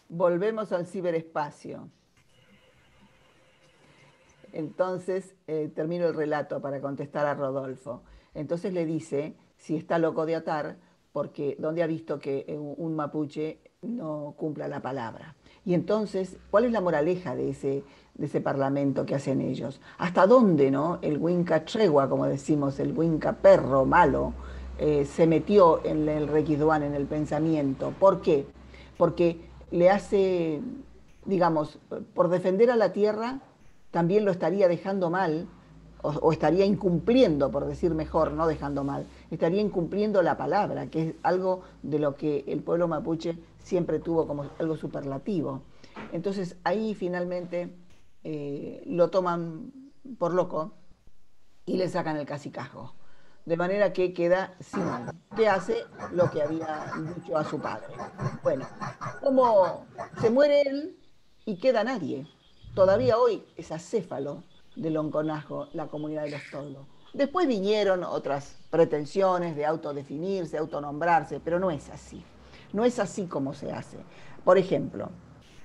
Volvemos al ciberespacio. Entonces, termino el relato para contestar a Rodolfo. Entonces le dice si está loco de atar, porque donde ha visto que un mapuche no cumpla la palabra. Y entonces, ¿cuál es la moraleja de ese parlamento que hacen ellos? ¿Hasta dónde, no? El Winca Tregua, como decimos, el Winca perro malo, se metió en el Requiduán, en el pensamiento. ¿Por qué? Porque le hace, digamos, por defender a la tierra, también lo estaría dejando mal, o estaría incumpliendo, por decir mejor, no dejando mal, estaría incumpliendo la palabra, que es algo de lo que el pueblo mapuche siempre tuvo como algo superlativo. Entonces ahí finalmente lo toman por loco y le sacan el cacicazgo. De manera que queda Simón, que hace lo que había dicho a su padre. Bueno, como se muere él y queda nadie. Todavía hoy es acéfalo de Lonconajo, la comunidad de los Toldos. Después vinieron otras pretensiones de autodefinirse, autonombrarse, pero no es así. No es así como se hace. Por ejemplo,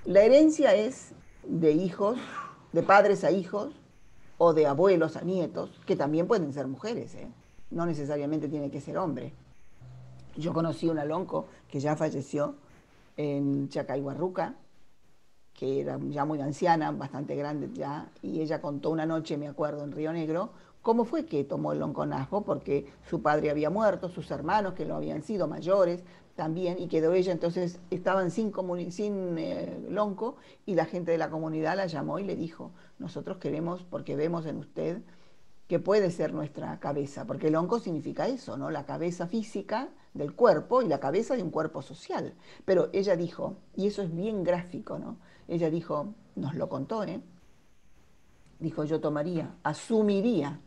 la herencia es de hijos, de padres a hijos, o de abuelos a nietos, que también pueden ser mujeres, ¿eh? No necesariamente tiene que ser hombre. Yo conocí una lonco que ya falleció en Chacaihuarruca, que era ya muy anciana, bastante grande ya, y ella contó una noche, me acuerdo, en Río Negro, cómo fue que tomó el lonconazgo, porque su padre había muerto, sus hermanos que lo habían sido mayores también, y quedó ella, entonces estaban sin lonco, y la gente de la comunidad la llamó y le dijo, nosotros queremos, porque vemos en usted que puede ser nuestra cabeza, porque el onco significa eso, ¿no? La cabeza física del cuerpo y la cabeza de un cuerpo social. Pero ella dijo, y eso es bien gráfico, ¿no? Ella dijo, nos lo contó, ¿eh? Dijo, yo tomaría, asumiría,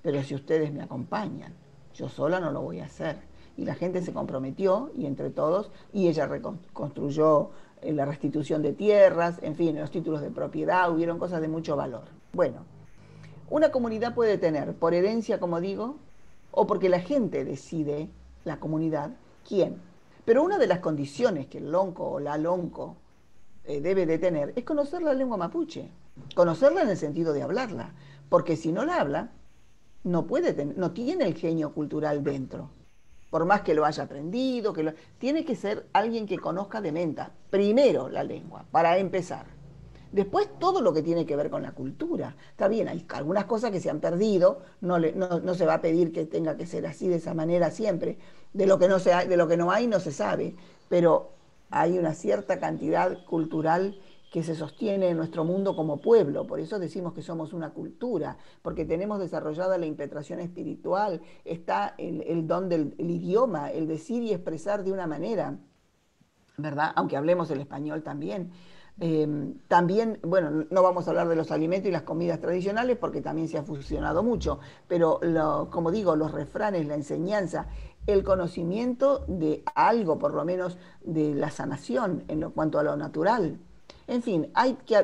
pero si ustedes me acompañan, yo sola no lo voy a hacer. Y la gente se comprometió, y entre todos, y ella reconstruyó la restitución de tierras, en fin, los títulos de propiedad, hubieron cosas de mucho valor. Bueno, una comunidad puede tener por herencia, como digo, o porque la gente decide, la comunidad, quién. Pero una de las condiciones que el lonco o la lonco debe de tener es conocer la lengua mapuche. Conocerla en el sentido de hablarla. Porque si no la habla, no tiene el genio cultural dentro. Por más que lo haya aprendido, tiene que ser alguien que conozca de menta. Primero la lengua, para empezar. Después todo lo que tiene que ver con la cultura. Está bien, hay algunas cosas que se han perdido, no se va a pedir que tenga que ser así de esa manera siempre. De lo que no hay no se sabe, pero hay una cierta cantidad cultural que se sostiene en nuestro mundo como pueblo. Por eso decimos que somos una cultura, porque tenemos desarrollada la impetración espiritual, está el don del el idioma, el decir y expresar de una manera, ¿verdad? Aunque hablemos el español también. También, bueno, no vamos a hablar de los alimentos y las comidas tradicionales porque también se ha fusionado mucho, pero como digo, los refranes, la enseñanza, el conocimiento de algo, por lo menos de la sanación en cuanto a lo natural. En fin,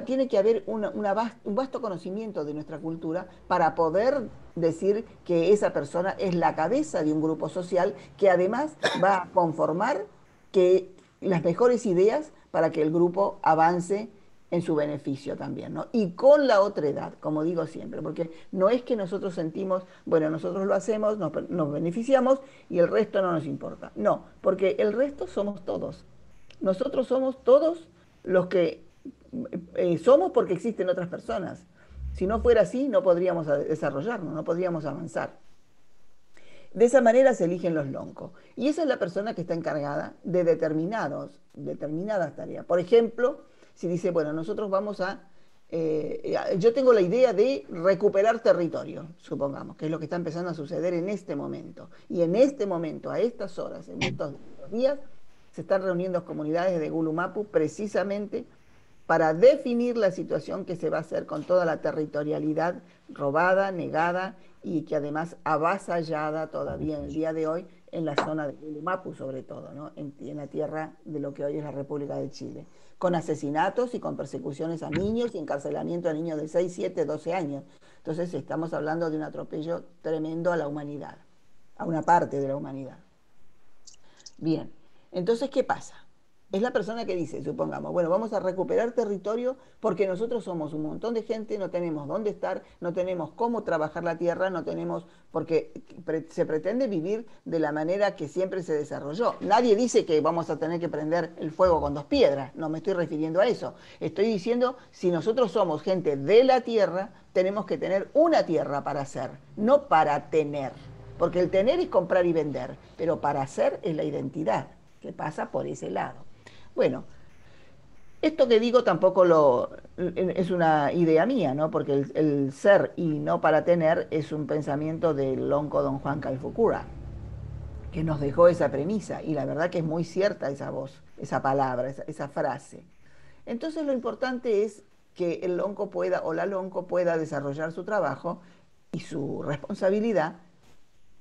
tiene que haber un vasto conocimiento de nuestra cultura para poder decir que esa persona es la cabeza de un grupo social que además va a conformar que las mejores ideas para que el grupo avance en su beneficio también, ¿no? Y con la otra edad, como digo siempre, porque no es que nosotros sentimos, bueno, nosotros lo hacemos, nos beneficiamos y el resto no nos importa. No, porque el resto somos todos. Nosotros somos todos los que somos porque existen otras personas. Si no fuera así, no podríamos desarrollarnos, no podríamos avanzar. De esa manera se eligen los loncos. Y esa es la persona que está encargada de determinadas tareas. Por ejemplo, si dice, bueno, nosotros vamos yo tengo la idea de recuperar territorio, supongamos, que es lo que está empezando a suceder en este momento. Y en este momento, a estas horas, en estos días, se están reuniendo comunidades de Gulumapu precisamente para definir la situación que se va a hacer con toda la territorialidad robada, negada y que además avasallada todavía en el día de hoy en la zona de Gulumapu sobre todo, ¿no? En la tierra de lo que hoy es la República de Chile, con asesinatos y con persecuciones a niños y encarcelamiento a niños de 6, 7, 12 años. Entonces estamos hablando de un atropello tremendo a la humanidad, a una parte de la humanidad. Bien, entonces, ¿qué pasa? Es la persona que dice, supongamos, bueno, vamos a recuperar territorio porque nosotros somos un montón de gente, no tenemos dónde estar, no tenemos cómo trabajar la tierra, no tenemos, porque se pretende vivir de la manera que siempre se desarrolló. Nadie dice que vamos a tener que prender el fuego con dos piedras, no me estoy refiriendo a eso. Estoy diciendo, si nosotros somos gente de la tierra, tenemos que tener una tierra para hacer, no para tener. Porque el tener es comprar y vender, pero para hacer es la identidad, que pasa por ese lado. Bueno, esto que digo tampoco es una idea mía, ¿no? Porque el ser y no para tener es un pensamiento del lonco don Juan Calfucura, que nos dejó esa premisa, y la verdad que es muy cierta esa voz, esa palabra, esa frase. Entonces lo importante es que el lonco pueda o la lonco pueda desarrollar su trabajo y su responsabilidad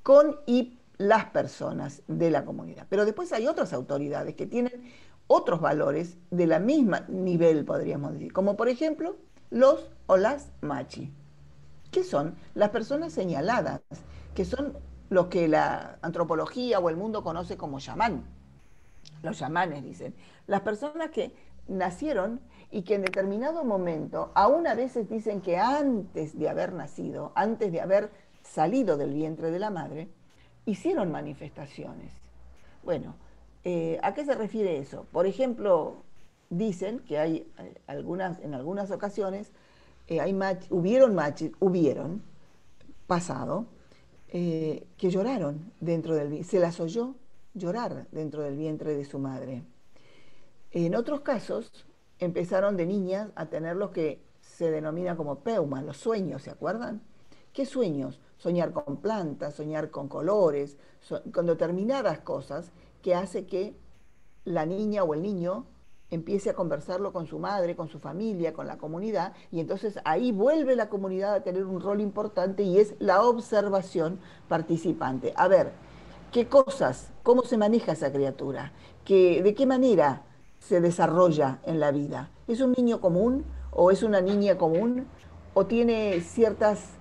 con y las personas de la comunidad. Pero después hay otras autoridades que tienen otros valores de la misma nivel, podríamos decir, como por ejemplo los o las machi, que son las personas señaladas, que son lo que la antropología o el mundo conoce como chamán. Los chamanes dicen, las personas que nacieron y que en determinado momento, aún a veces dicen que antes de haber nacido, antes de haber salido del vientre de la madre, hicieron manifestaciones. Bueno, ¿a qué se refiere eso? Por ejemplo, dicen que hay en algunas ocasiones, hubieron pasado, que lloraron dentro se las oyó llorar dentro del vientre de su madre. En otros casos, empezaron de niñas a tener lo que se denomina como peuma, los sueños, ¿se acuerdan? ¿Qué sueños? Soñar con plantas, soñar con colores, con determinadas cosas que hace que la niña o el niño empiece a conversarlo con su madre, con su familia, con la comunidad, y entonces ahí vuelve la comunidad a tener un rol importante y es la observación participante. A ver, ¿qué cosas, cómo se maneja esa criatura? ¿De qué manera se desarrolla en la vida? ¿Es un niño común o es una niña común o tiene ciertas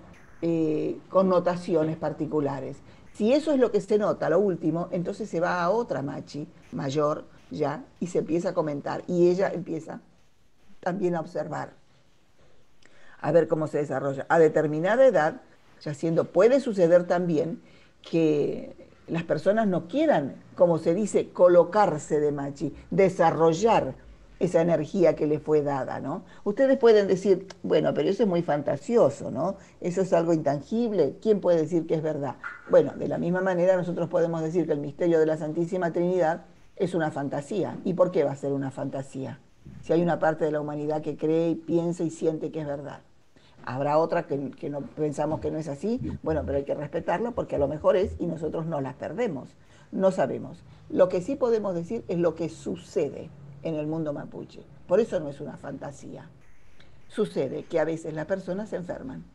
connotaciones particulares? Si eso es lo que se nota, lo último, entonces se va a otra machi mayor ya y se empieza a comentar y ella empieza también a observar, a ver cómo se desarrolla. A determinada edad, ya siendo, puede suceder también que las personas no quieran, como se dice, colocarse de machi, desarrollar esa energía que le fue dada, ¿no? Ustedes pueden decir, bueno, pero eso es muy fantasioso, ¿no? Eso es algo intangible, ¿quién puede decir que es verdad? Bueno, de la misma manera nosotros podemos decir que el misterio de la Santísima Trinidad es una fantasía. ¿Y por qué va a ser una fantasía? Si hay una parte de la humanidad que cree, piensa y siente que es verdad. Habrá otra que no pensamos que no es así, bueno, pero hay que respetarlo porque a lo mejor es y nosotros no las perdemos. No sabemos. Lo que sí podemos decir es lo que sucede en el mundo mapuche. Por eso no es una fantasía. Sucede que a veces las personas se enferman.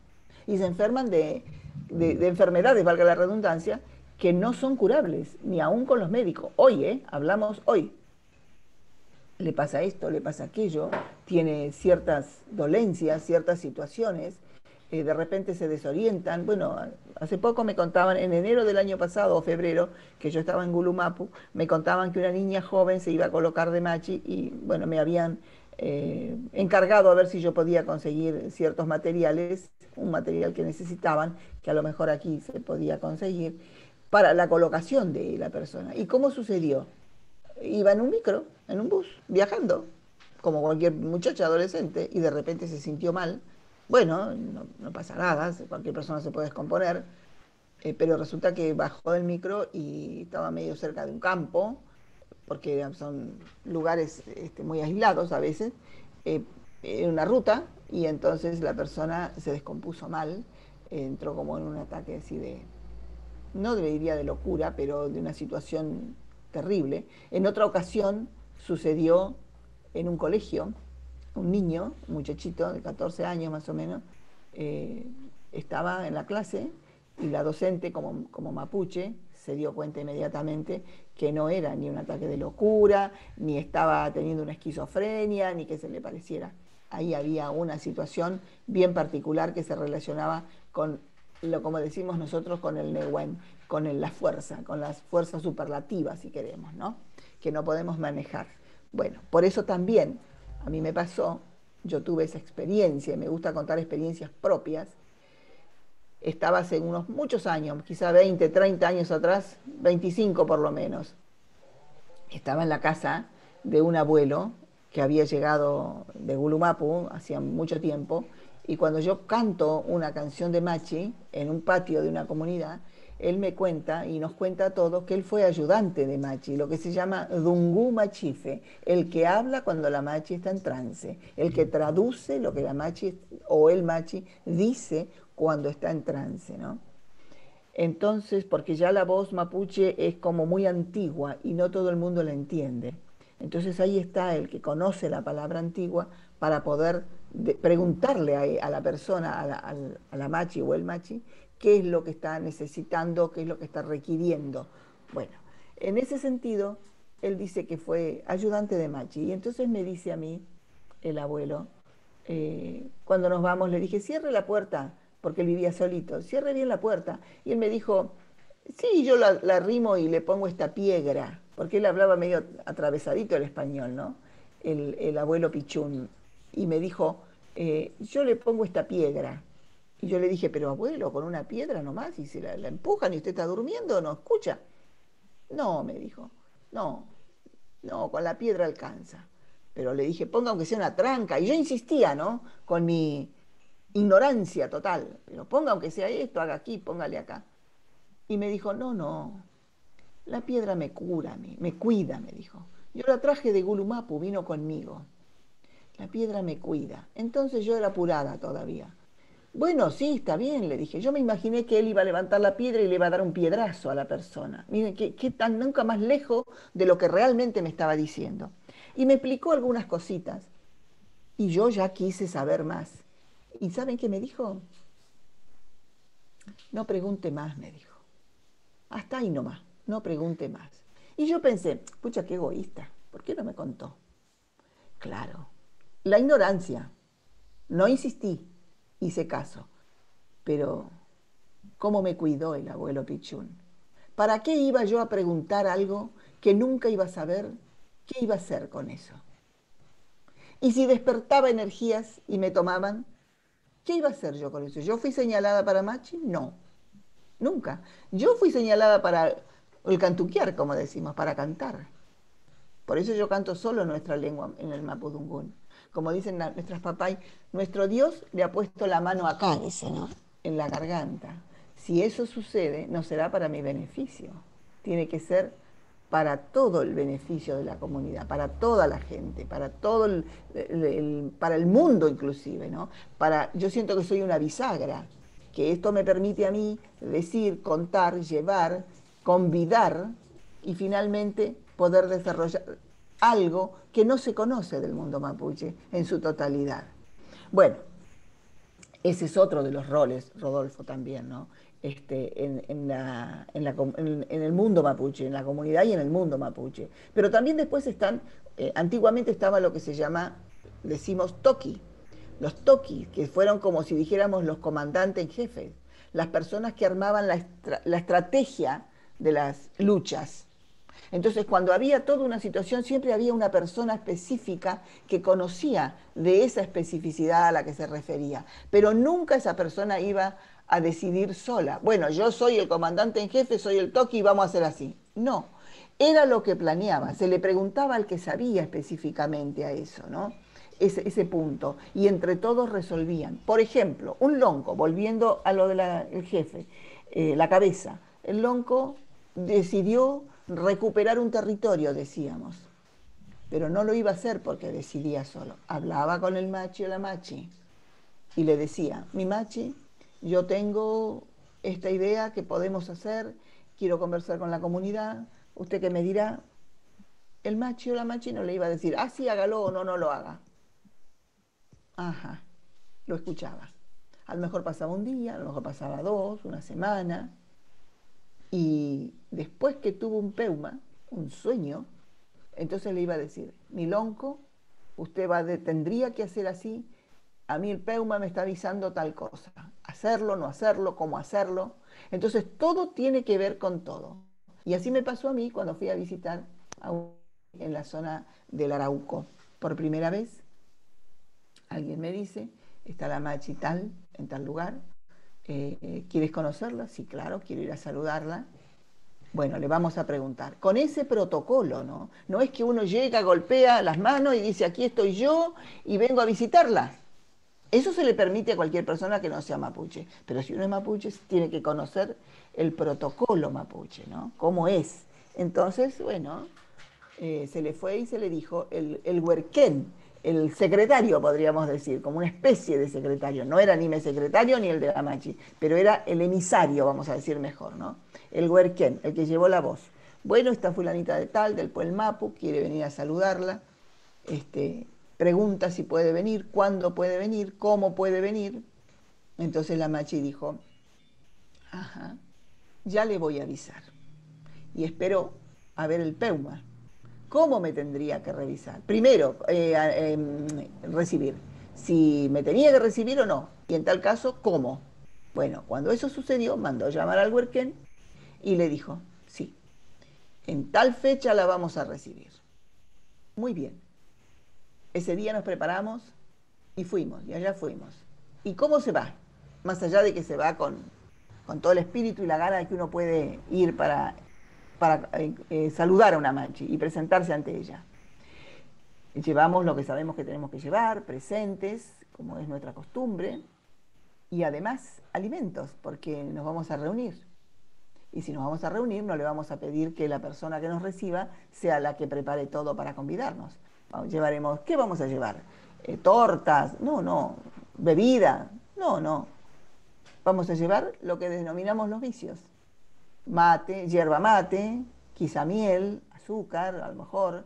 Y se enferman de enfermedades, valga la redundancia, que no son curables, ni aún con los médicos. Hoy, hablamos hoy, le pasa esto, le pasa aquello, tiene ciertas dolencias, ciertas situaciones, de repente se desorientan. Bueno, hace poco me contaban, en enero del año pasado o febrero, que yo estaba en Gulumapu, me contaban que una niña joven se iba a colocar de machi y bueno, me habían encargado a ver si yo podía conseguir ciertos materiales, un material que necesitaban, que a lo mejor aquí se podía conseguir, para la colocación de la persona. ¿Y cómo sucedió? Iba en un micro, en un bus, viajando, como cualquier muchacha adolescente, y de repente se sintió mal. Bueno, no pasa nada, cualquier persona se puede descomponer, pero resulta que bajó del micro y estaba medio cerca de un campo, porque son lugares muy aislados a veces, eh, en una ruta, y entonces la persona se descompuso mal, entró como en un ataque así no le diría de locura, pero de una situación terrible. En otra ocasión sucedió en un colegio, un niño, un muchachito de 14 años más o menos, eh, estaba en la clase y la docente, como mapuche, se dio cuenta inmediatamente que no era ni un ataque de locura, ni estaba teniendo una esquizofrenia, ni que se le pareciera. Ahí había una situación bien particular que se relacionaba con como decimos nosotros, con el Nehuen, la fuerza, con las fuerzas superlativas, si queremos, ¿no? Que no podemos manejar. Bueno, por eso también a mí me pasó, yo tuve esa experiencia, y me gusta contar experiencias propias. Estaba hace unos muchos años, quizá 20, 30 años atrás, 25 por lo menos. Estaba en la casa de un abuelo que había llegado de Gulumapu hacía mucho tiempo, y cuando yo canto una canción de Machi en un patio de una comunidad, él me cuenta y nos cuenta a todos que él fue ayudante de Machi, lo que se llama Dungu Machife, el que habla cuando la Machi está en trance, el que traduce lo que la Machi o el Machi dice cuando está en trance, ¿no? Entonces, porque ya la voz mapuche es como muy antigua y no todo el mundo la entiende. Entonces ahí está el que conoce la palabra antigua para poder preguntarle a la persona, a la machi o el machi, qué es lo que está necesitando, qué es lo que está requiriendo. Bueno, en ese sentido, él dice que fue ayudante de machi. Y entonces me dice a mí, el abuelo, cuando nos vamos, le dije, cierre la puerta, porque él vivía solito, cierre bien la puerta. Y él me dijo, sí, yo la arrimo y le pongo esta piedra, porque él hablaba medio atravesadito el español, ¿no? El abuelo Pichún. Y me dijo, yo le pongo esta piedra. Y yo le dije, pero abuelo, con una piedra nomás, y se la empujan y usted está durmiendo, no escucha. No, me dijo, no, no, con la piedra alcanza. Pero le dije, ponga aunque sea una tranca. Y yo insistía, ¿no? Con mi ignorancia total. Pero ponga aunque sea esto, haga aquí, póngale acá. Y me dijo, no, no, la piedra me cura, me cuida, me dijo. Yo la traje de Gulumapu, vino conmigo. La piedra me cuida. Entonces yo era apurada todavía. Bueno, sí, está bien, le dije. Yo me imaginé que él iba a levantar la piedra y le iba a dar un piedrazo a la persona. Miren, qué tan nunca más lejos de lo que realmente me estaba diciendo. Y me explicó algunas cositas. Y yo ya quise saber más. ¿Y saben qué me dijo? No pregunte más, me dijo. Hasta ahí nomás, no pregunte más. Y yo pensé, pucha, qué egoísta. ¿Por qué no me contó? Claro, la ignorancia. No insistí, hice caso. Pero cómo me cuidó el abuelo Pichún. ¿Para qué iba yo a preguntar algo que nunca iba a saber qué iba a hacer con eso? Y si despertaba energías y me tomaban, ¿qué iba a hacer yo con eso? ¿Yo fui señalada para Machi? No, nunca. Yo fui señalada para el cantuquear, como decimos, para cantar. Por eso yo canto solo nuestra lengua en el Mapudungún. Como dicen nuestras papás, nuestro Dios le ha puesto la mano acá, dice, ¿no? En la garganta. Si eso sucede, no será para mi beneficio. Tiene que ser para todo el beneficio de la comunidad, para toda la gente, para todo para el mundo inclusive, ¿no? Yo siento que soy una bisagra, que esto me permite a mí decir, contar, llevar, convidar y finalmente poder desarrollar algo que no se conoce del mundo mapuche en su totalidad. Bueno, ese es otro de los roles, Rodolfo, también, ¿no? En el mundo mapuche, en la comunidad y en el mundo mapuche. Pero también después están, antiguamente estaba lo que se llama, decimos, toqui. Los toquis, que fueron como si dijéramos los comandantes en jefe, las personas que armaban la estrategia de las luchas. Entonces, cuando había toda una situación, siempre había una persona específica que conocía de esa especificidad a la que se refería, pero nunca esa persona iba a decidir sola. Bueno, yo soy el comandante en jefe, soy el toqui y vamos a hacer así. No, era lo que planeaba, se le preguntaba al que sabía específicamente a eso, ¿no? Ese punto, y entre todos resolvían. Por ejemplo, un lonco, volviendo a lo del jefe, la cabeza, el lonco decidió recuperar un territorio, decíamos, pero no lo iba a hacer porque decidía solo. Hablaba con el machi o la machi y le decía, mi machi, yo tengo esta idea que podemos hacer, quiero conversar con la comunidad, usted qué me dirá. El machi o la machi no le iba a decir, ah, sí, hágalo o no, no lo haga. Ajá, lo escuchaba. A lo mejor pasaba un día, a lo mejor pasaba dos, una semana, y después que tuvo un peuma, un sueño, entonces le iba a decir, Milonco, usted tendría que hacer así, a mí el peuma me está avisando tal cosa, hacerlo, no hacerlo, cómo hacerlo. Entonces todo tiene que ver con todo. Y así me pasó a mí cuando fui a visitar a en la zona del Arauco. Por primera vez, alguien me dice, está la Machi tal, en tal lugar, ¿quieres conocerla? Sí, claro, quiero ir a saludarla. Bueno, le vamos a preguntar. Con ese protocolo, ¿no? No es que uno llega, golpea las manos y dice, aquí estoy yo y vengo a visitarla. Eso se le permite a cualquier persona que no sea mapuche. Pero si uno es mapuche, tiene que conocer el protocolo mapuche, ¿no? ¿Cómo es? Entonces, bueno, se le fue y se le dijo el huerquén, el secretario, podríamos decir, como una especie de secretario. No era ni mi secretario ni el de la Machi, pero era el emisario, vamos a decir mejor, ¿no? El huerquén, el que llevó la voz. Bueno, esta fulanita de tal, del Puel Mapu, quiere venir a saludarla. Pregunta si puede venir, cuándo puede venir, cómo puede venir. Entonces la Machi dijo, ajá, ya le voy a avisar. Y esperó a ver el Peuma. ¿Cómo me tendría que revisar? Primero, recibir. Si me tenía que recibir o no. Y en tal caso, ¿cómo? Bueno, cuando eso sucedió, mandó llamar al huerquén y le dijo, sí, en tal fecha la vamos a recibir. Muy bien. Ese día nos preparamos y fuimos, y allá fuimos. ¿Y cómo se va? Más allá de que se va con todo el espíritu y la gana de que uno puede ir para saludar a una Machi y presentarse ante ella. Llevamos lo que sabemos que tenemos que llevar, presentes, como es nuestra costumbre, y además alimentos, porque nos vamos a reunir. Y si nos vamos a reunir, no le vamos a pedir que la persona que nos reciba sea la que prepare todo para convidarnos. Llevaremos, ¿qué vamos a llevar? Tortas, no, no. Bebida, no, no. Vamos a llevar lo que denominamos los vicios. Mate, yerba mate, quizá miel, azúcar, a lo mejor,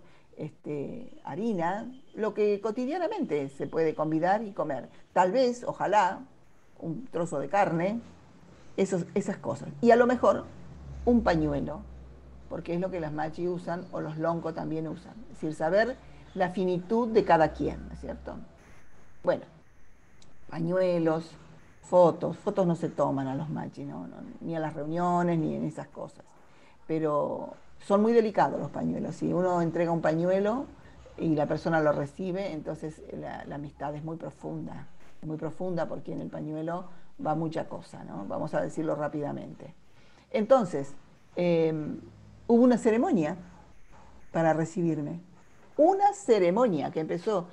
harina, lo que cotidianamente se puede convidar y comer. Tal vez, ojalá, un trozo de carne, esas cosas. Y a lo mejor un pañuelo, porque es lo que las machi usan o los lonco también usan. Es decir, saber la finitud de cada quien, ¿no es cierto? Bueno, pañuelos, fotos no se toman a los machi, ¿no? Ni a las reuniones, ni en esas cosas. Pero son muy delicados los pañuelos. Si uno entrega un pañuelo y la persona lo recibe, entonces la amistad es muy profunda porque en el pañuelo va mucha cosa, ¿no? Vamos a decirlo rápidamente. Entonces, eh, hubo una ceremonia para recibirme. Una ceremonia que empezó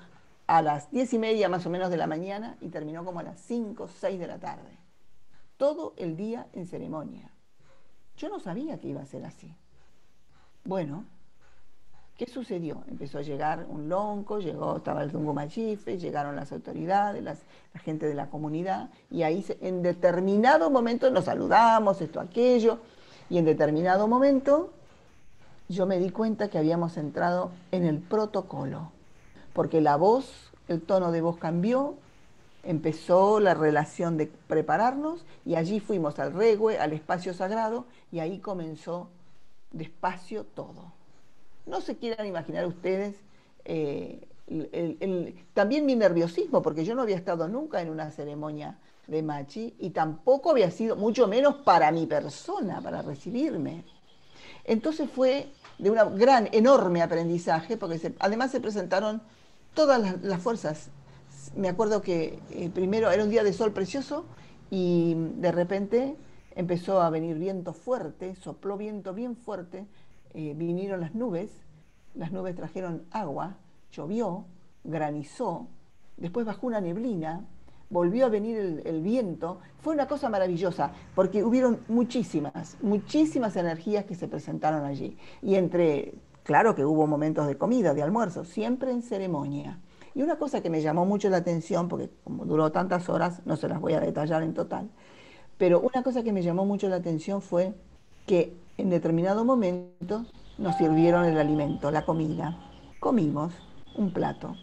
a las 10:30 más o menos de la mañana y terminó como a las 5 o 6 de la tarde. Todo el día en ceremonia. Yo no sabía que iba a ser así. Bueno, ¿qué sucedió? Empezó a llegar un lonco, estaba el Tungo Machife, llegaron las autoridades, la gente de la comunidad, y ahí en determinado momento nos saludamos, esto, aquello, y en determinado momento yo me di cuenta que habíamos entrado en el protocolo, porque la voz, el tono de voz cambió, empezó la relación de prepararnos y allí fuimos al regue, al espacio sagrado, y ahí comenzó despacio todo. No se quieran imaginar ustedes también mi nerviosismo, porque yo no había estado nunca en una ceremonia de machi y tampoco había sido, mucho menos para mi persona, para recibirme. Entonces fue de un gran, enorme aprendizaje, porque además se presentaron todas las fuerzas. Me acuerdo que primero era un día de sol precioso y de repente empezó a venir viento fuerte, sopló viento bien fuerte, vinieron las nubes trajeron agua, llovió, granizó, después bajó una neblina, volvió a venir el viento. Fue una cosa maravillosa, porque hubieron muchísimas energías que se presentaron allí. Y claro que hubo momentos de comida, de almuerzo, siempre en ceremonia. Y una cosa que me llamó mucho la atención, porque como duró tantas horas, no se las voy a detallar en total, pero una cosa que me llamó mucho la atención fue que en determinado momento nos sirvieron el alimento, la comida. Comimos un plato.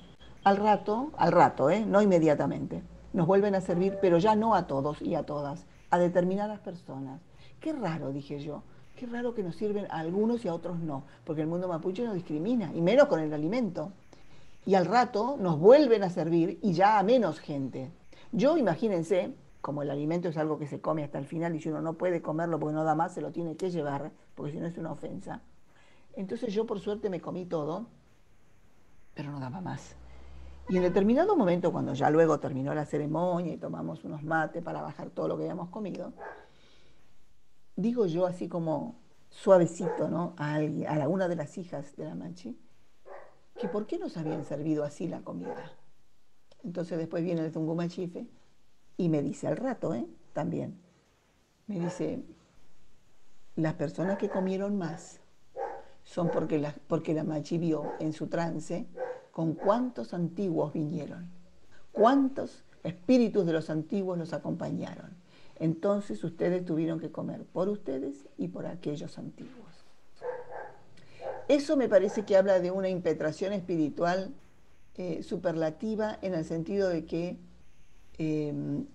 Al rato, ¿eh? No inmediatamente. Nos vuelven a servir, pero ya no a todos y a todas, a determinadas personas. Qué raro, dije yo. Qué raro que nos sirven a algunos y a otros no, porque el mundo mapuche no discrimina, y menos con el alimento. Y al rato nos vuelven a servir y ya a menos gente. Yo, imagínense, como el alimento es algo que se come hasta el final y si uno no puede comerlo porque no da más, se lo tiene que llevar, porque si no es una ofensa. Entonces yo por suerte me comí todo, pero no daba más. Y en determinado momento, cuando ya luego terminó la ceremonia y tomamos unos mates para bajar todo lo que habíamos comido, digo yo así como suavecito, ¿no? A alguien, a una de las hijas de la Machi, que por qué nos habían servido así la comida. Entonces después viene el Tungumachife y me dice al rato, también, me dice, las personas que comieron más son porque la Machi vio en su trance con cuántos antiguos vinieron, cuántos espíritus de los antiguos los acompañaron. Entonces ustedes tuvieron que comer por ustedes y por aquellos antiguos. Eso me parece que habla de una impetración espiritual superlativa en el sentido de que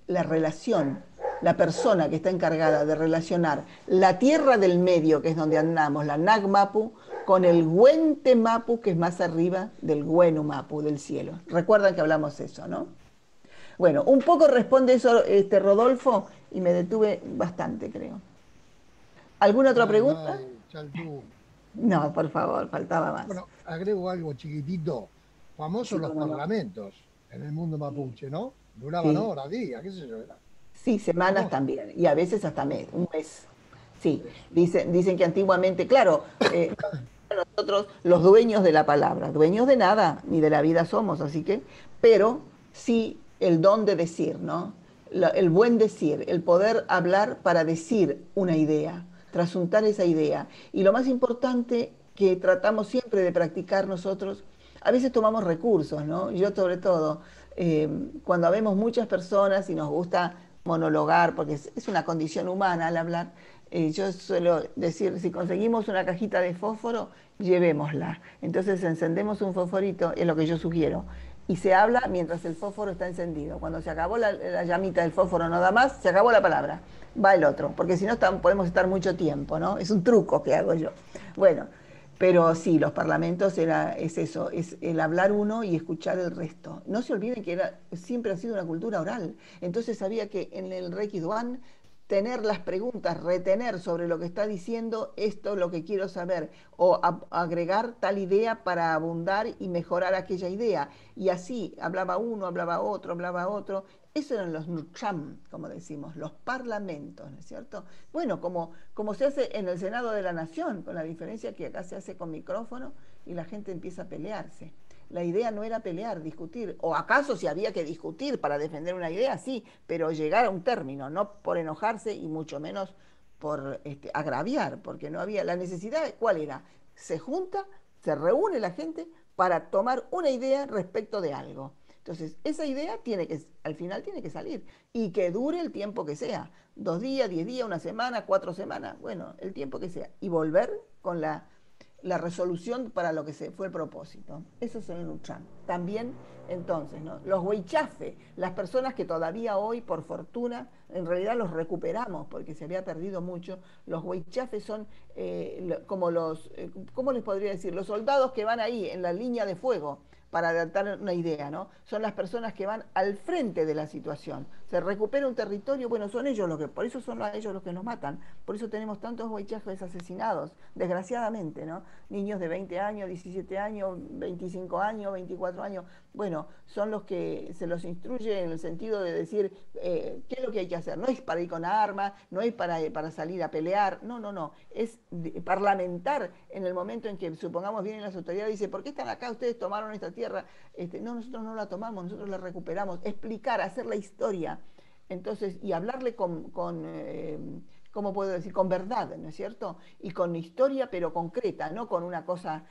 la relación, la persona que está encargada de relacionar la tierra del medio, que es donde andamos, la Nagmapu, con el Huente Mapu, que es más arriba del Huenu Mapu, del cielo. Recuerdan que hablamos eso, ¿no? Bueno, un poco responde eso Rodolfo y me detuve bastante, creo. ¿Alguna otra Dale, pregunta? dale, Chaltú. No, por favor, faltaba más. Bueno, agrego algo chiquitito. Famosos Sí, los cómo no. parlamentos en el mundo Sí, mapuche, ¿no? Duraban sí, horas, días, qué sé yo, era sí, semanas famoso. también, y a veces hasta un mes. Sí, Eso. dicen que antiguamente, claro, nosotros los dueños de la palabra, dueños de nada, ni de la vida somos, así que, pero sí el don de decir, ¿no? El buen decir, el poder hablar para decir una idea, trasuntar esa idea. Y lo más importante que tratamos siempre de practicar nosotros, a veces tomamos recursos, ¿no? Yo sobre todo, eh, cuando vemos muchas personas y nos gusta monologar, porque es una condición humana al hablar, yo suelo decir, si conseguimos una cajita de fósforo, llevémosla. Entonces encendemos un fosforito, es lo que yo sugiero, y se habla mientras el fósforo está encendido. Cuando se acabó la llamita del fósforo no da más, se acabó la palabra, va el otro, porque si no podemos estar mucho tiempo, ¿no? Es un truco que hago yo. Bueno, pero sí, los parlamentos es eso, es el hablar uno y escuchar el resto. No se olviden que siempre ha sido una cultura oral. Entonces sabía que en el Reiki Duan tener las preguntas, retener sobre lo que está diciendo, esto es lo que quiero saber, o agregar tal idea para abundar y mejorar aquella idea. Y así hablaba uno, hablaba otro, hablaba otro. Eso eran los Nucham, como decimos, los parlamentos, ¿no es cierto? Bueno, como se hace en el Senado de la Nación, con la diferencia que acá se hace con micrófono y la gente empieza a pelearse. La idea no era pelear, discutir, o acaso si había que discutir para defender una idea, sí, pero llegar a un término, no por enojarse y mucho menos por agraviar, porque no había la necesidad, ¿cuál era? Se junta, se reúne la gente para tomar una idea respecto de algo. Entonces, esa idea al final tiene que salir y que dure el tiempo que sea, 2 días, 10 días, una semana, 4 semanas, bueno, el tiempo que sea, y volver con la resolución para lo que se fue el propósito. Eso es el Nuchan. También, entonces, ¿no? Los huichafe, las personas que todavía hoy, por fortuna, en realidad los recuperamos porque se había perdido mucho. Los huichafe son como ¿cómo les podría decir? Los soldados que van ahí en la línea de fuego para dar una idea, ¿no? Son las personas que van al frente de la situación. Se recupera un territorio, bueno, son ellos los que, por eso son ellos los que nos matan. Por eso tenemos tantos huichafes asesinados, desgraciadamente, ¿no? Niños de 20 años, 17 años, 25 años, 24 años. Bueno, son los que se los instruye en el sentido de decir qué es lo que hay que hacer. No es para ir con armas, no es para salir a pelear, no, no, no. Es parlamentar en el momento en que, supongamos, vienen las autoridades y dicen, ¿por qué están acá? Ustedes tomaron esta tierra. No, nosotros no la tomamos, nosotros la recuperamos. Explicar, hacer la historia. Entonces, y hablarle ¿cómo puedo decir? Con verdad, ¿no es cierto? Y con historia, pero concreta, no con una cosa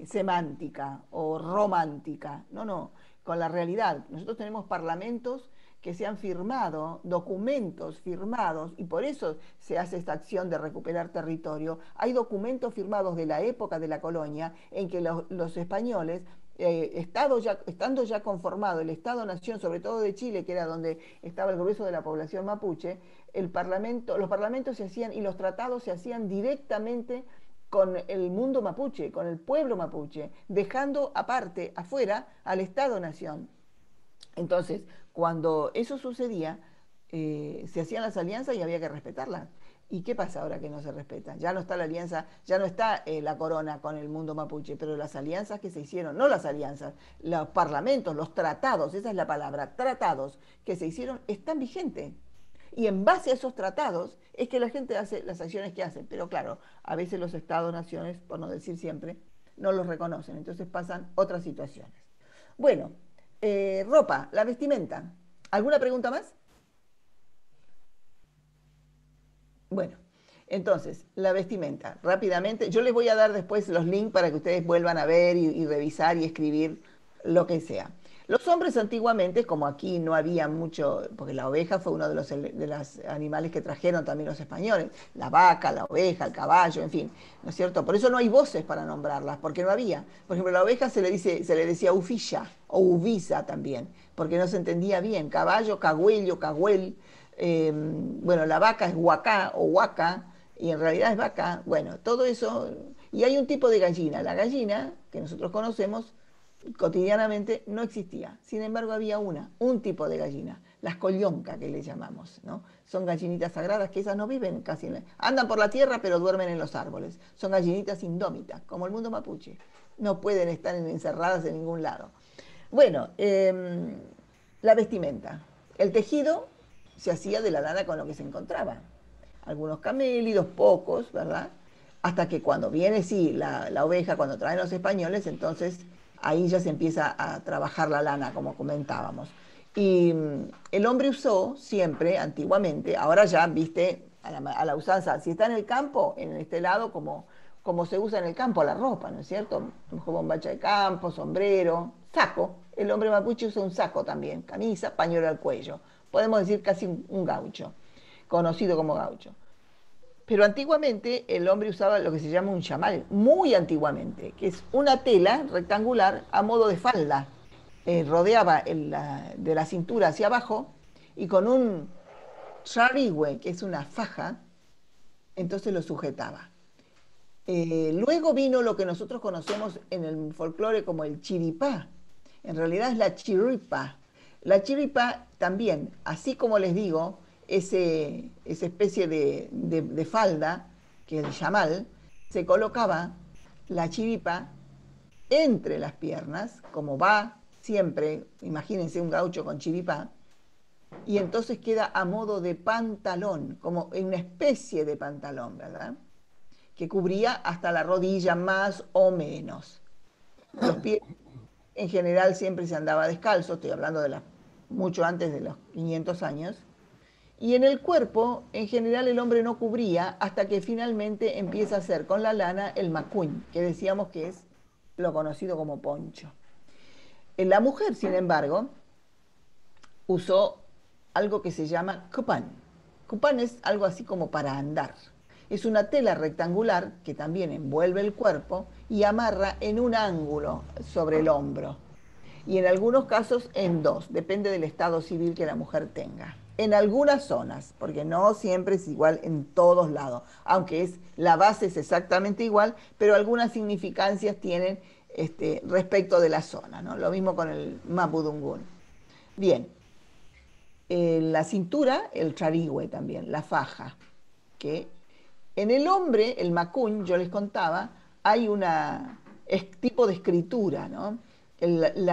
semántica o romántica, no, no, con la realidad. Nosotros tenemos parlamentos que se han firmado, documentos firmados, y por eso se hace esta acción de recuperar territorio. Hay documentos firmados de la época de la colonia en que los españoles estando ya conformado el Estado-Nación, sobre todo de Chile, que era donde estaba el grueso de la población mapuche, los parlamentos se hacían y los tratados se hacían directamente con el mundo mapuche, con el pueblo mapuche, dejando aparte, afuera, al Estado-Nación. Entonces, cuando eso sucedía, se hacían las alianzas y había que respetarlas. ¿Y qué pasa ahora que no se respeta? Ya no está la alianza, ya no está la corona con el mundo mapuche, pero las alianzas que se hicieron, no las alianzas, los parlamentos, los tratados, esa es la palabra, tratados que se hicieron están vigentes. Y en base a esos tratados es que la gente hace las acciones que hace. Pero claro, a veces los estados-naciones, por no decir siempre, no los reconocen. Entonces pasan otras situaciones. Bueno, ropa, la vestimenta. ¿Alguna pregunta más? Bueno, entonces, la vestimenta, rápidamente. Yo les voy a dar después los links para que ustedes vuelvan a ver y revisar y escribir lo que sea. Los hombres antiguamente, como aquí no había mucho, porque la oveja fue uno de los animales que trajeron también los españoles, la vaca, la oveja, el caballo, en fin, ¿no es cierto? Por eso no hay voces para nombrarlas, porque no había. Por ejemplo, la oveja se le decía ufilla o uvisa también, porque no se entendía bien. Caballo, cagüello, cagüel. Bueno, la vaca es huacá o huaca, y en realidad es vaca. Bueno, todo eso. Y hay un tipo de gallina. La gallina, que nosotros conocemos cotidianamente, no existía. Sin embargo, había un tipo de gallina, las collonca que le llamamos, ¿no? Son gallinitas sagradas que esas no viven casi andan por la tierra, pero duermen en los árboles. Son gallinitas indómitas, como el mundo mapuche. No pueden estar encerradas en ningún lado. Bueno, la vestimenta. El tejido se hacía de la lana con lo que se encontraba. Algunos camélidos, pocos, ¿verdad? Hasta que cuando viene, sí, la oveja, cuando traen los españoles, entonces ahí ya se empieza a trabajar la lana, como comentábamos. Y el hombre usó siempre, antiguamente, ahora ya, viste, a la usanza, si está en el campo, en este lado, como se usa en el campo la ropa, ¿no es cierto? Bombacha de campo, sombrero, saco. El hombre mapuche usa un saco también, camisa, pañuelo al cuello. Podemos decir casi un gaucho, conocido como gaucho. Pero antiguamente el hombre usaba lo que se llama un chamal, muy antiguamente, que es una tela rectangular a modo de falda. Rodeaba de la cintura hacia abajo y con un charigüe, que es una faja, entonces lo sujetaba. Luego vino lo que nosotros conocemos en el folclore como el chiripá. En realidad es la chiripa. La chiripa también, así como les digo, esa especie de falda, que es el yamal, se colocaba la chiripa entre las piernas, como va siempre, imagínense un gaucho con chiripá, y entonces queda a modo de pantalón, como en una especie de pantalón, ¿verdad? Que cubría hasta la rodilla más o menos. Los pies en general siempre se andaba descalzo, estoy hablando de mucho antes de los 500 años, y en el cuerpo en general el hombre no cubría hasta que finalmente empieza a hacer con la lana el macuñ, que decíamos que es lo conocido como poncho. En la mujer, sin embargo, usó algo que se llama cupán. Cupán es algo así como para andar. Es una tela rectangular que también envuelve el cuerpo y amarra en un ángulo sobre el hombro. Y en algunos casos en dos, depende del estado civil que la mujer tenga. En algunas zonas, porque no siempre es igual en todos lados, aunque la base es exactamente igual, pero algunas significancias tienen respecto de la zona, ¿no? Lo mismo con el mapudungún. Bien, la cintura, el charigüe también, la faja, que en el hombre, el macuñ, yo les contaba, hay tipo de escritura, ¿no? El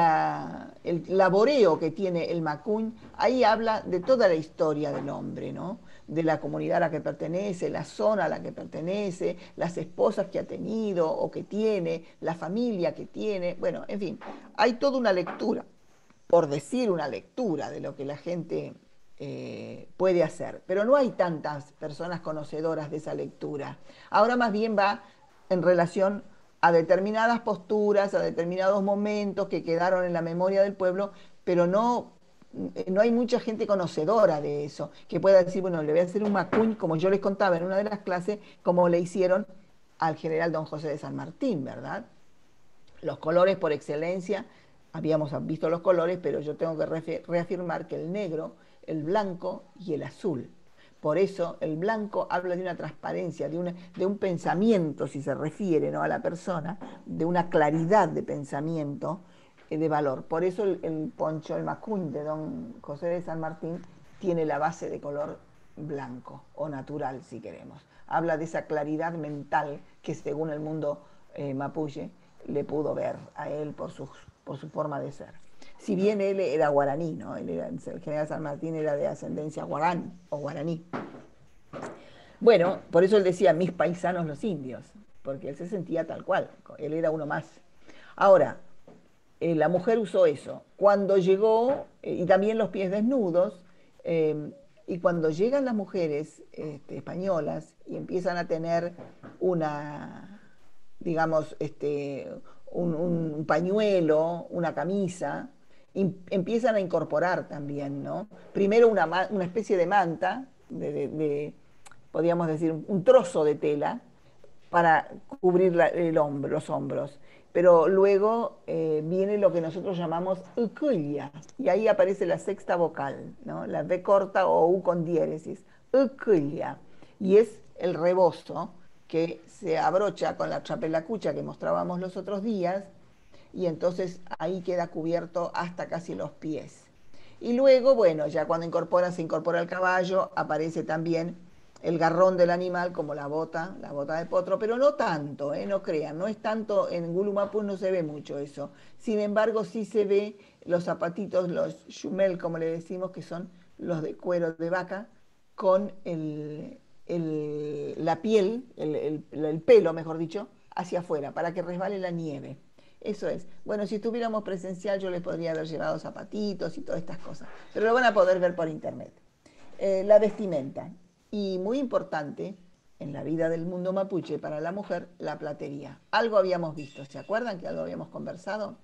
laboreo que tiene el macuñ, ahí habla de toda la historia del hombre, ¿no? De la comunidad a la que pertenece, la zona a la que pertenece, las esposas que ha tenido o que tiene, la familia que tiene, bueno, en fin, hay toda una lectura, por decir una lectura de lo que la gente puede hacer, pero no hay tantas personas conocedoras de esa lectura. Ahora más bien va en relación a determinadas posturas, a determinados momentos que quedaron en la memoria del pueblo, pero no hay mucha gente conocedora de eso, que pueda decir, bueno, le voy a hacer un macuñ, como yo les contaba en una de las clases, como le hicieron al general don José de San Martín, ¿verdad? Los colores por excelencia, habíamos visto los colores, pero yo tengo que reafirmar que el negro, el blanco y el azul. Por eso el blanco habla de una transparencia, de un pensamiento, si se refiere, ¿no?, a la persona, de una claridad de pensamiento, de valor. Por eso el poncho, el macuñ de don José de San Martín, tiene la base de color blanco o natural, si queremos. Habla de esa claridad mental que según el mundo mapuche le pudo ver a él por su forma de ser. Si bien él era guaraní, ¿no? El general San Martín era de ascendencia guarán o guaraní. Bueno, por eso él decía mis paisanos los indios, porque él se sentía tal cual, él era uno más. Ahora, la mujer usó eso. Cuando llegó, y también los pies desnudos, y cuando llegan las mujeres españolas y empiezan a tener una, digamos, un pañuelo, una camisa, empiezan a incorporar también, ¿no? Primero una especie de manta, podríamos decir, un trozo de tela para cubrir los hombros. Pero luego viene lo que nosotros llamamos uculia, y ahí aparece la sexta vocal, ¿no? La B corta o U con diéresis, uculia, y es el rebozo que se abrocha con la chapelacucha que mostrábamos los otros días, y entonces ahí queda cubierto hasta casi los pies. Y luego, bueno, ya cuando se incorpora el caballo, aparece también el garrón del animal como la bota de potro, pero no tanto, no crean, no es tanto, en Gulumapu no se ve mucho eso. Sin embargo, sí se ve los zapatitos, los shumel, como le decimos, que son los de cuero de vaca, con la piel, el pelo, mejor dicho, hacia afuera, para que resbale la nieve. Eso es. Bueno, si estuviéramos presencial yo les podría haber llevado zapatitos y todas estas cosas, pero lo van a poder ver por internet. La vestimenta. Y muy importante en la vida del mundo mapuche para la mujer, la platería. Algo habíamos visto, ¿se acuerdan que algo habíamos conversado?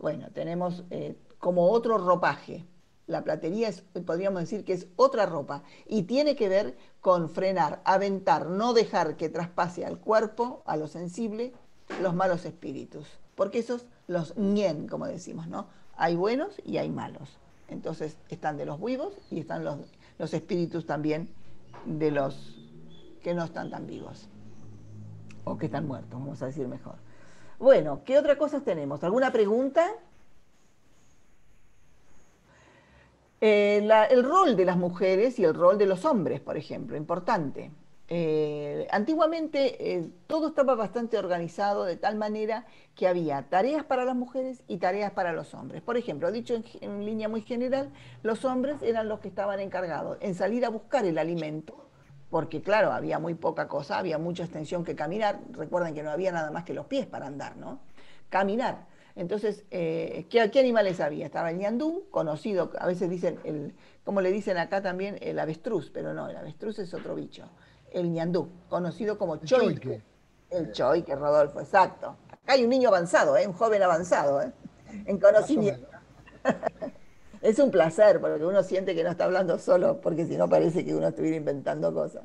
Bueno, tenemos como otro ropaje. La platería podríamos decir que es otra ropa y tiene que ver con frenar, aventar, no dejar que traspase al cuerpo, a lo sensible, los malos espíritus. Porque esos, los ñen, como decimos, ¿no? Hay buenos y hay malos. Entonces están de los vivos y están los espíritus también de los que no están tan vivos o que están muertos, vamos a decir mejor. Bueno, ¿qué otras cosas tenemos? ¿Alguna pregunta? El rol de las mujeres y el rol de los hombres, por ejemplo, importante. Antiguamente todo estaba bastante organizado de tal manera que había tareas para las mujeres y tareas para los hombres. Por ejemplo, dicho en línea muy general, los hombres eran los que estaban encargados en salir a buscar el alimento, porque claro, había muy poca cosa, había mucha extensión que caminar. Recuerden que no había nada más que los pies para andar, ¿no? Caminar. Entonces, ¿qué animales había? Estaba el ñandú, conocido, a veces dicen, como le dicen acá también, el avestruz, pero no, el avestruz es otro bicho. El ñandú, conocido como El choique. choique. El choique, Rodolfo, exacto. Acá hay un niño avanzado, un joven avanzado, en Más o conocimiento. menos. Es un placer, porque uno siente que no está hablando solo, porque si no parece que uno estuviera inventando cosas.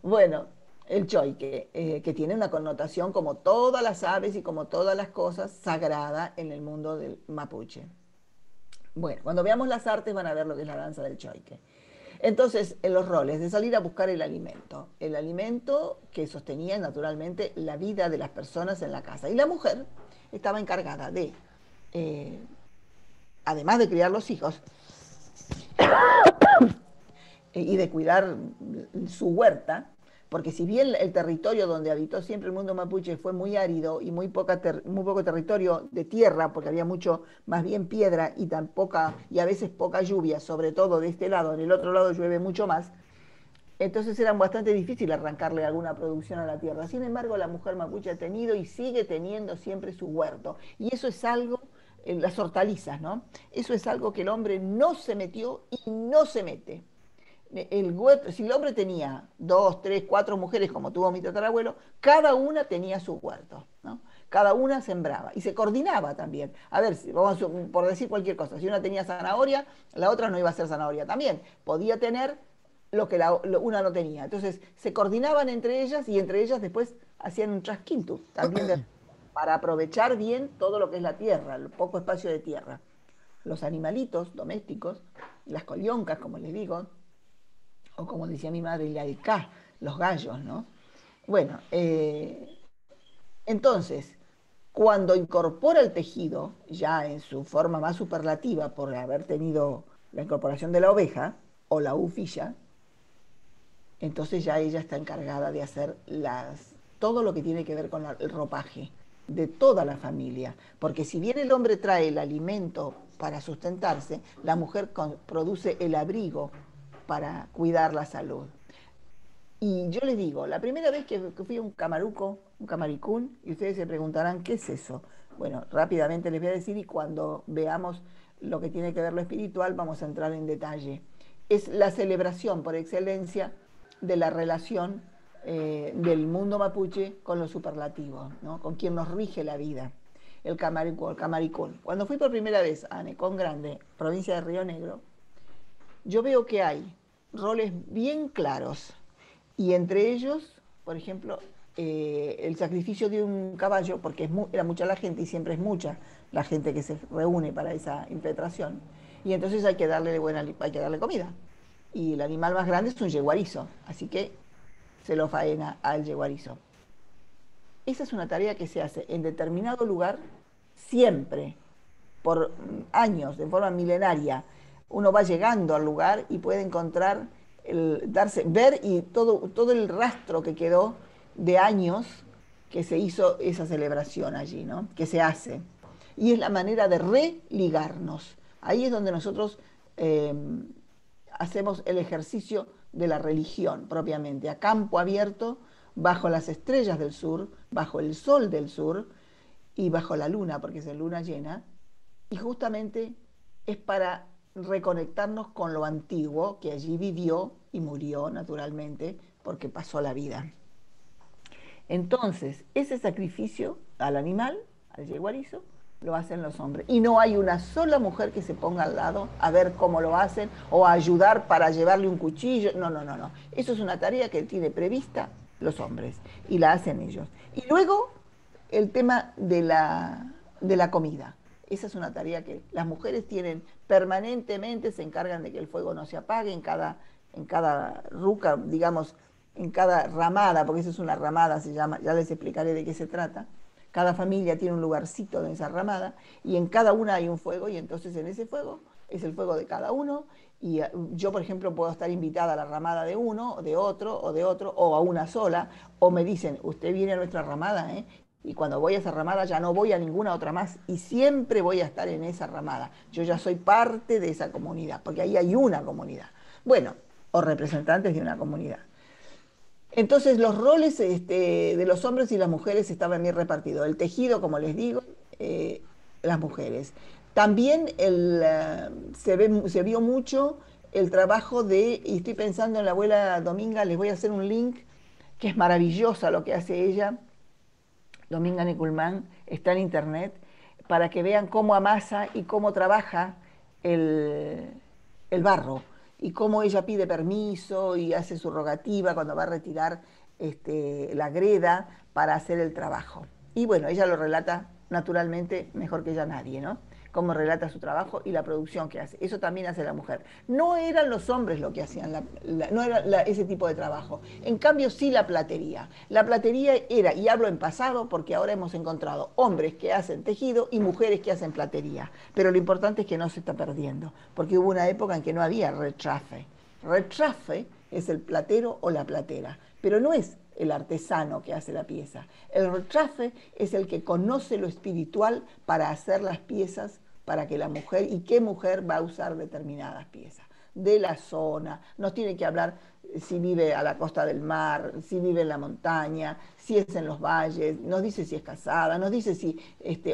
Bueno, el choique, que tiene una connotación como todas las aves y como todas las cosas sagrada en el mundo del mapuche. Bueno, cuando veamos las artes van a ver lo que es la danza del choique. Entonces, en los roles de salir a buscar el alimento que sostenía naturalmente la vida de las personas en la casa. Y la mujer estaba encargada de, eh, además de criar los hijos, y de cuidar su huerta, porque si bien el territorio donde habitó siempre el mundo mapuche fue muy árido y muy poco territorio de tierra, porque había mucho más bien piedra y tan poca, y a veces poca lluvia, sobre todo de este lado, en el otro lado llueve mucho más, entonces era bastante difícil arrancarle alguna producción a la tierra. Sin embargo, la mujer mapuche ha tenido y sigue teniendo siempre su huerto. Y eso es algo, las hortalizas, ¿no? Eso es algo que el hombre no se metió y no se mete. Si el hombre tenía dos, tres, cuatro mujeres, como tuvo mi tatarabuelo, cada una tenía su huerto, ¿no? Cada una sembraba y se coordinaba también. A ver, por decir cualquier cosa, si una tenía zanahoria, la otra no iba a ser zanahoria también. Podía tener lo que una no tenía. Entonces se coordinaban entre ellas y entre ellas después hacían un trasquinto también para aprovechar bien todo lo que es la tierra, el poco espacio de tierra. Los animalitos domésticos, las colioncas, como les digo, o como decía mi madre, Ilaiká, los gallos, ¿no? Bueno, entonces, cuando incorpora el tejido, ya en su forma más superlativa por haber tenido la incorporación de la oveja o la ufilla, Entonces ya ella está encargada de hacer todo lo que tiene que ver con el ropaje de toda la familia. Porque si bien el hombre trae el alimento para sustentarse, la mujer produce el abrigo para cuidar la salud. Y yo les digo, la primera vez que fui a un camaruco, un camaricún, y ustedes se preguntarán, ¿qué es eso? Bueno, rápidamente les voy a decir y cuando veamos lo que tiene que ver lo espiritual vamos a entrar en detalle. Es la celebración por excelencia de la relación del mundo mapuche con los superlativos, ¿no? Con quien nos rige la vida, el camaricún. Cuando fui por primera vez a Necón Grande, provincia de Río Negro, yo veo que hay roles bien claros y entre ellos, por ejemplo, el sacrificio de un caballo, porque era mucha la gente y siempre es mucha la gente que se reúne para esa impetración, y entonces hay que darle comida. Y el animal más grande es un yeguarizo, así que se lo faena al yeguarizo. Esa es una tarea que se hace en determinado lugar siempre, por años, de forma milenaria. Uno va llegando al lugar y puede encontrar, ver y todo el rastro que quedó de años que se hizo esa celebración allí, ¿no? Que se hace. Y es la manera de religarnos. Ahí es donde nosotros eh, hacemos el ejercicio de la religión propiamente, a campo abierto, bajo las estrellas del sur, bajo el sol del sur y bajo la luna, porque es en luna llena, y justamente es para reconectarnos con lo antiguo que allí vivió y murió naturalmente porque pasó la vida. Entonces, ese sacrificio al animal, al yeguarizo, lo hacen los hombres. Y no hay una sola mujer que se ponga al lado a ver cómo lo hacen o a ayudar para llevarle un cuchillo. No, no, no, no. Eso es una tarea que tiene prevista los hombres y la hacen ellos. Y luego el tema de la comida. Esa es una tarea que las mujeres tienen permanentemente, se encargan de que el fuego no se apague en cada ruca, digamos, en cada ramada, porque esa es una ramada, se llama, ya les explicaré de qué se trata. Cada familia tiene un lugarcito en esa ramada y en cada una hay un fuego y entonces en ese fuego es el fuego de cada uno y yo, por ejemplo, puedo estar invitada a la ramada de uno, de otro, o a una sola, o me dicen, usted viene a nuestra ramada, ¿eh? Y cuando voy a esa ramada ya no voy a ninguna otra más y siempre voy a estar en esa ramada. Yo ya soy parte de esa comunidad, porque ahí hay una comunidad. Bueno, o representantes de una comunidad. Entonces los roles de los hombres y las mujeres estaban bien repartidos. El tejido, como les digo, las mujeres. También se vio mucho el trabajo y estoy pensando en la abuela Dominga, les voy a hacer un link, que es maravillosa lo que hace ella, Dominga Neculman, está en internet, para que vean cómo amasa y cómo trabaja el, el barro y cómo ella pide permiso y hace su rogativa cuando va a retirar la greda para hacer el trabajo. Y bueno, ella lo relata naturalmente mejor que ella nadie, ¿no? Cómo relata su trabajo y la producción que hace. Eso también hace la mujer. No eran los hombres lo que hacían, no era ese tipo de trabajo. En cambio, sí la platería. La platería era, y hablo en pasado porque ahora hemos encontrado hombres que hacen tejido y mujeres que hacen platería. Pero lo importante es que no se está perdiendo, porque hubo una época en que no había retrafe. Retrafe es el platero o la platera, pero no es el artesano que hace la pieza. El retrafe es el que conoce lo espiritual para hacer las piezas para que la mujer, y qué mujer va a usar determinadas piezas, de la zona, nos tiene que hablar si vive a la costa del mar, si vive en la montaña, si es en los valles, nos dice si es casada, nos dice si,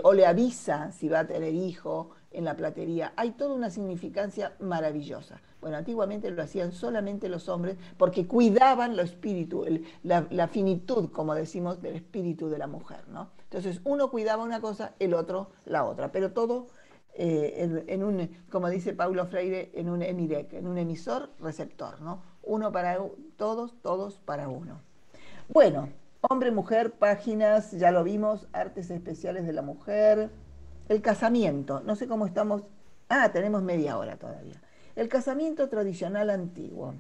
o le avisa si va a tener hijo en la platería. Hay toda una significancia maravillosa. Bueno, antiguamente lo hacían solamente los hombres porque cuidaban lo espíritu, la finitud, como decimos, del espíritu de la mujer, ¿no? Entonces, uno cuidaba una cosa, el otro la otra, pero todo como dice Paulo Freire, en un EMIDEC, en un emisor receptor, ¿no? Uno para todos, todos para uno. Bueno, hombre, mujer, páginas, ya lo vimos, artes especiales de la mujer, el casamiento, no sé cómo estamos, tenemos media hora todavía. El casamiento tradicional antiguo.